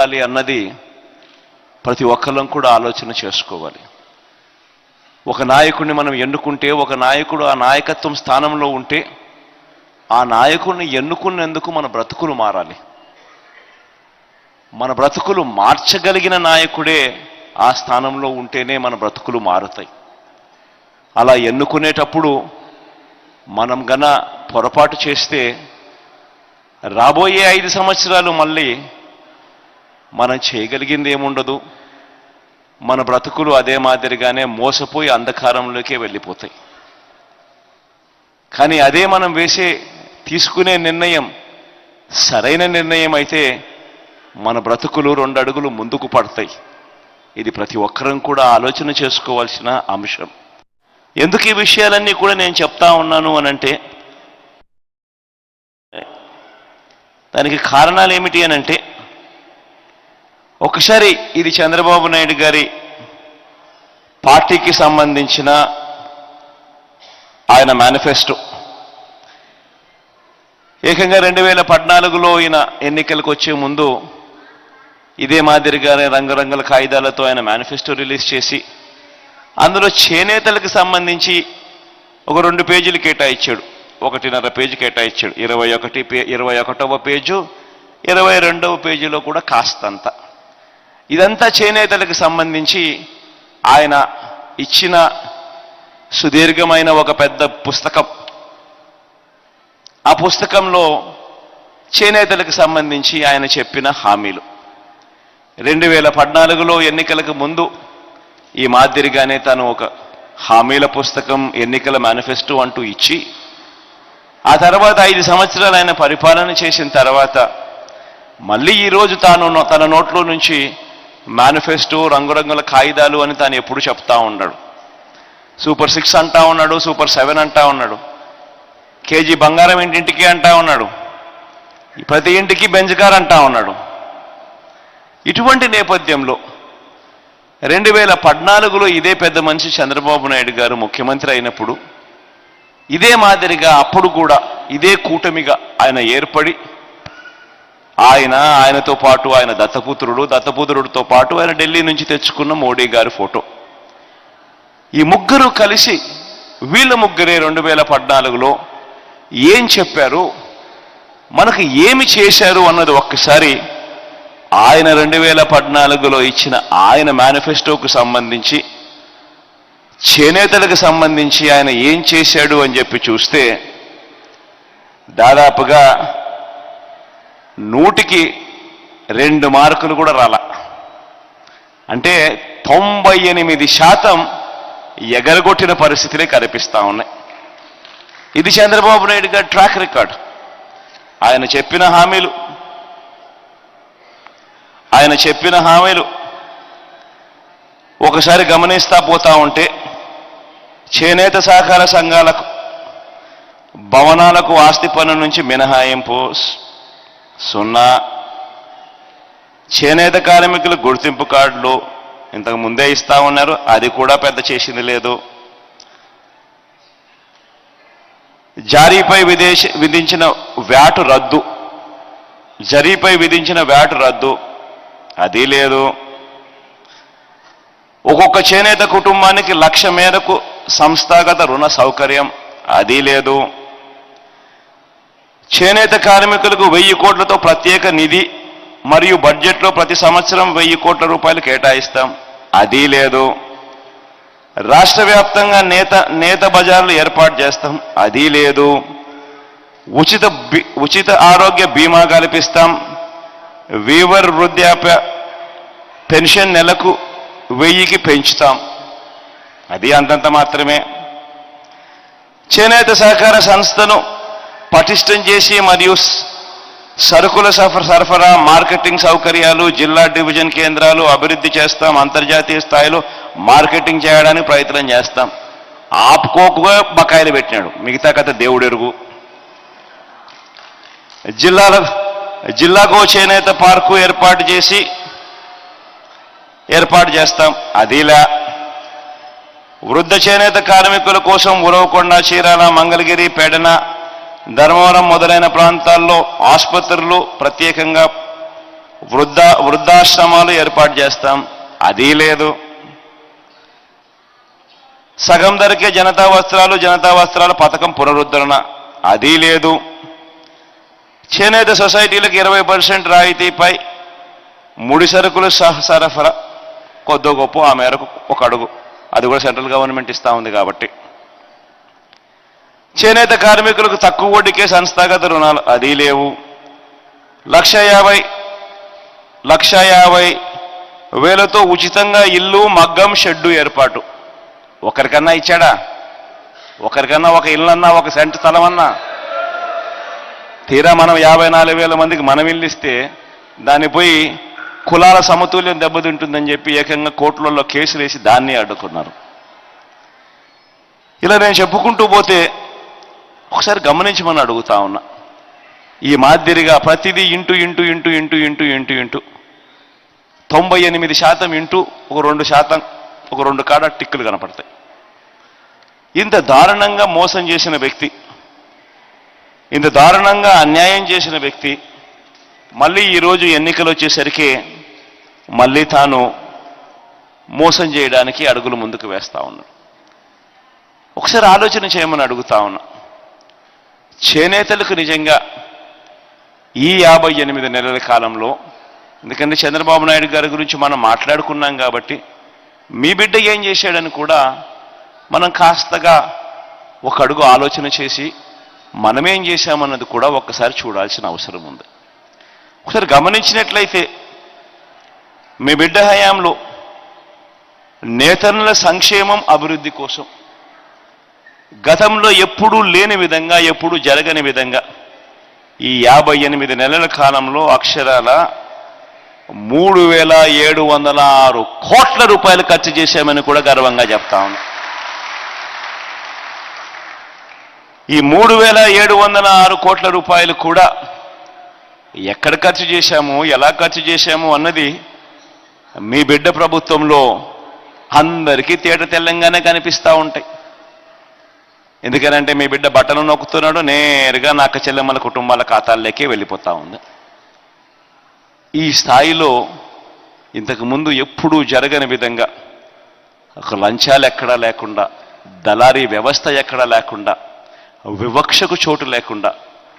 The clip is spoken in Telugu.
అన్నది ప్రతి ఒక్కళ్ళం కూడా ఆలోచన చేసుకోవాలి. ఒక నాయకుడిని మనం ఎన్నుకుంటే, ఒక నాయకుడు ఆ నాయకత్వం స్థానంలో ఉంటే, ఆ నాయకుడిని ఎన్నుకున్నందుకు మన బ్రతుకులు మారాలి. మన బ్రతుకులు మార్చగలిగిన నాయకుడే ఆ స్థానంలో ఉంటేనే మన బ్రతుకులు మారుతాయి. అలా ఎన్నుకునేటప్పుడు మనం గన పొరపాటు చేస్తే రాబోయే 5 సంవత్సరాలు మళ్ళీ మనం చేయగలిగింది ఏముండదు. మన బ్రతుకులు అదే మాదిరిగానే మోసపోయి అంధకారంలోకే వెళ్ళిపోతాయి. కానీ అదే మనం తీసుకునే నిర్ణయం సరైన నిర్ణయం అయితే మన బ్రతుకులు 2 అడుగులు ముందుకు పడతాయి. ఇది ప్రతి ఒక్కరం కూడా ఆలోచన చేసుకోవాల్సిన అంశం. ఎందుకు ఈ విషయాలన్నీ కూడా నేను చెప్తా ఉన్నాను అనంటే, దానికి కారణాలు ఏమిటి అనంటే, ఒకసారి ఇది చంద్రబాబు నాయుడు గారి పార్టీకి సంబంధించిన ఆయన మేనిఫెస్టో. ఏకంగా 2014లో ఈయన ఎన్నికలకు వచ్చే ముందు ఇదే మాదిరిగానే రంగురంగుల కాగితాలతో ఆయన మేనిఫెస్టో రిలీజ్ చేసి అందులో చేనేతలకు సంబంధించి ఒక 2 పేజీలు కేటాయించాడు, 1.5 పేజీ కేటాయించాడు. 21వ పేజు 22వ పేజీలో కూడా కాస్తంత. ఇదంతా చేనేతలకు సంబంధించి ఆయన ఇచ్చిన సుదీర్ఘమైన ఒక పెద్ద పుస్తకం. ఆ పుస్తకంలో చేనేతలకు సంబంధించి ఆయన చెప్పిన హామీలు 2014లో ఎన్నికలకు ముందు ఈ మాదిరిగానే తను ఒక హామీల పుస్తకం, ఎన్నికల మేనిఫెస్టో అంటూ ఇచ్చి, ఆ తర్వాత 5 సంవత్సరాలు ఆయన పరిపాలన చేసిన తర్వాత మళ్ళీ ఈరోజు తన నోట్లో నుంచి మేనిఫెస్టో, రంగురంగుల కాగితాలు అని తాను ఎప్పుడు చెప్తా ఉన్నాడు. సూపర్ 6 అంటా ఉన్నాడు, సూపర్ 7 అంటా ఉన్నాడు, కేజీ బంగారం ఇంటింటికి అంటా ఉన్నాడు, ప్రతి ఇంటికి బెంజ్ కార్ అంటా ఉన్నాడు. ఇటువంటి నేపథ్యంలో 2014లో ఇదే పెద్ద మనిషి చంద్రబాబు నాయుడు గారు ముఖ్యమంత్రి అయినప్పుడు ఇదే మాదిరిగా అప్పుడు కూడా ఇదే కూటమిగా ఆయన ఏర్పడి, ఆయనతో పాటు ఆయన దత్తపుత్రుడితో పాటు ఆయన ఢిల్లీ నుంచి తెచ్చుకున్న మోడీ గారి ఫోటో, ఈ ముగ్గురు కలిసి వీళ్ళ ముగ్గురే 2014లో ఏం చెప్పారు, మనకు ఏమి చేశారు అన్నది ఒక్కసారి ఆయన 2014లో ఇచ్చిన ఆయన మేనిఫెస్టోకు సంబంధించి, చేనేతలకు సంబంధించి ఆయన ఏం చేశాడు అని చెప్పి చూస్తే దాదాపుగా 100కి 2 మార్కులు కూడా రాల. అంటే 98% ఎగరగొట్టిన పరిస్థితులే కనిపిస్తా ఉన్నాయి. ఇది చంద్రబాబు నాయుడు గారి ట్రాక్ రికార్డ్. ఆయన చెప్పిన హామీలు ఒకసారి గమనిస్తా పోతా ఉంటే, చేనేత సహకార సంఘాలకు భవనాలకు ఆస్తి పన్ను నుంచి మినహాయింపు 0, చేనేత కార్మికులు గుర్తింపు కార్డులు ఇంతకు ముందే ఇస్తా ఉన్నారు, అది కూడా పెద్ద చేసింది లేదు. జారీపై విధించిన వ్యాటు రద్దు, అది లేదు. ఒక్కొక్క చేనేత కుటుంబానికి 1,00,000 మేరకు సంస్థాగత రుణ సౌకర్యం, అది లేదు. చేనేత కార్మికులకు 1,000 కోట్లతో ప్రత్యేక నిధి మరియు బడ్జెట్లో ప్రతి సంవత్సరం 1,000 కోట్ల రూపాయలు కేటాయిస్తాం, అది లేదు. రాష్ట్ర వ్యాప్తంగా నేత బజార్లు ఏర్పాటు చేస్తాం, అది లేదు. ఉచిత ఆరోగ్య బీమా కల్పిస్తాం, వీవర్ వృద్ధాప్య పెన్షన్ నెలకు 1000కి పెంచుతాం, అది అంతంత మాత్రమే. చేనేత సహకార సంస్థను పటిష్టం చేసి మరియు సరుకుల సరఫరా, మార్కెటింగ్ సౌకర్యాలు, జిల్లా డివిజన్ కేంద్రాలు అభివృద్ధి చేస్తాం, అంతర్జాతీయ స్థాయిలో మార్కెటింగ్ చేయడానికి ప్రయత్నం చేస్తాం. ఆపుకోకుగా బకాయిలు పెట్టినాడు, మిగతా కథ దేవుడెరుగు. జిల్లాకు చేనేత పార్కు ఏర్పాటు చేస్తాం, అదిలా. వృద్ధ చేనేత కార్మికుల కోసం ఉరవకొండ, చీరాల, మంగళగిరి, పెడన, ధర్మవరం మొదలైన ప్రాంతాల్లో ఆసుపత్రులు ప్రత్యేకంగా వృద్ధాశ్రమాలు ఏర్పాటు చేస్తాం, అది లేదు. సగం ధరకే జనతా వస్త్రాల పథకం పునరుద్ధరణ, అది లేదు. చేనేత సొసైటీలకు 20% రాయితీపై ముడి సరుకులు సరఫరా కొద్దో గొప్ప ఆ మేరకు ఒక అడుగు, అది కూడా సెంట్రల్ గవర్నమెంట్ ఇస్తూ ఉంది కాబట్టి. చేనేత కార్మికులకు తక్కువ వడ్డీకే సంస్థాగత రుణాలు, అది లేవు. 1,50,000తో ఉచితంగా ఇల్లు, మగ్గం, షెడ్డు ఏర్పాటు. ఒకరికన్నా ఇచ్చాడా? ఒకరికన్నా ఒక ఇల్లన్నా, ఒక సెంటు స్థలం అన్నా? తీరా మనం 54,000 మందికి మనం ఇల్లు ఇస్తే దాన్ని పోయి కులాల సమతుల్యం దెబ్బతింటుందని చెప్పి ఏకంగా కోర్టులలో కేసులు వేసి దాన్ని అడ్డుకున్నారు. ఇలా నేను చెప్పుకుంటూ పోతే ఒకసారి గమనించమని అడుగుతా ఉన్నా. ఈ మాదిరిగా ప్రతిదీ ఇంటూ 98% ఇంటూ ఒక 2% ఒక 2 కాడ టిక్కులు కనపడతాయి. ఇంత దారుణంగా మోసం చేసిన వ్యక్తి, ఇంత దారుణంగా అన్యాయం చేసిన వ్యక్తి మళ్ళీ ఈరోజు ఎన్నికలు వచ్చేసరికి మళ్ళీ తాను మోసం చేయడానికి అడుగులు ముందుకు వేస్తా ఉన్నాడు. ఒకసారి ఆలోచన చేయమని అడుగుతా ఉన్నా. చేనేతలకు నిజంగా ఈ 58 నెలల కాలంలో, ఎందుకంటే చంద్రబాబు నాయుడు గారి గురించి మనం మాట్లాడుకున్నాం కాబట్టి మీ బిడ్డ ఏం చేశాడని కూడా మనం కాస్తగా ఒక అడుగు ఆలోచన చేసి మనమేం చేశామన్నది కూడా ఒక్కసారి చూడాల్సిన అవసరం ఉంది. ఒకసారి గమనించినట్లయితే మీ బిడ్డ హయాంలో నేతన్నల సంక్షేమం, అభివృద్ధి కోసం గతంలో ఎప్పుడూ లేని విధంగా, ఎప్పుడూ జరగని విధంగా ఈ 58 నెలల కాలంలో అక్షరాల 3,706 కోట్ల రూపాయలు ఖర్చు చేశామని కూడా గర్వంగా చెప్తా ఉన్నాం. ఈ 3,706 కోట్ల రూపాయలు కూడా ఎక్కడ ఖర్చు చేశాము, ఎలా ఖర్చు చేశాము అన్నది మీ బిడ్డ ప్రభుత్వంలో అందరికీ తేట తెల్లంగానే కనిపిస్తూ ఉంటాయి. ఎందుకనంటే మీ బిడ్డ బట్టలు నొక్కుతున్నాడు, నేరుగా నా అక్క చెల్లెమ్మల కుటుంబాల ఖాతాల్లోకే వెళ్ళిపోతూ ఉంది. ఈ స్థాయిలో ఇంతకుముందు ఎప్పుడూ జరగని విధంగా ఒక లంచాలు ఎక్కడా లేకుండా, దళారీ వ్యవస్థ ఎక్కడా లేకుండా, వివక్షకు చోటు లేకుండా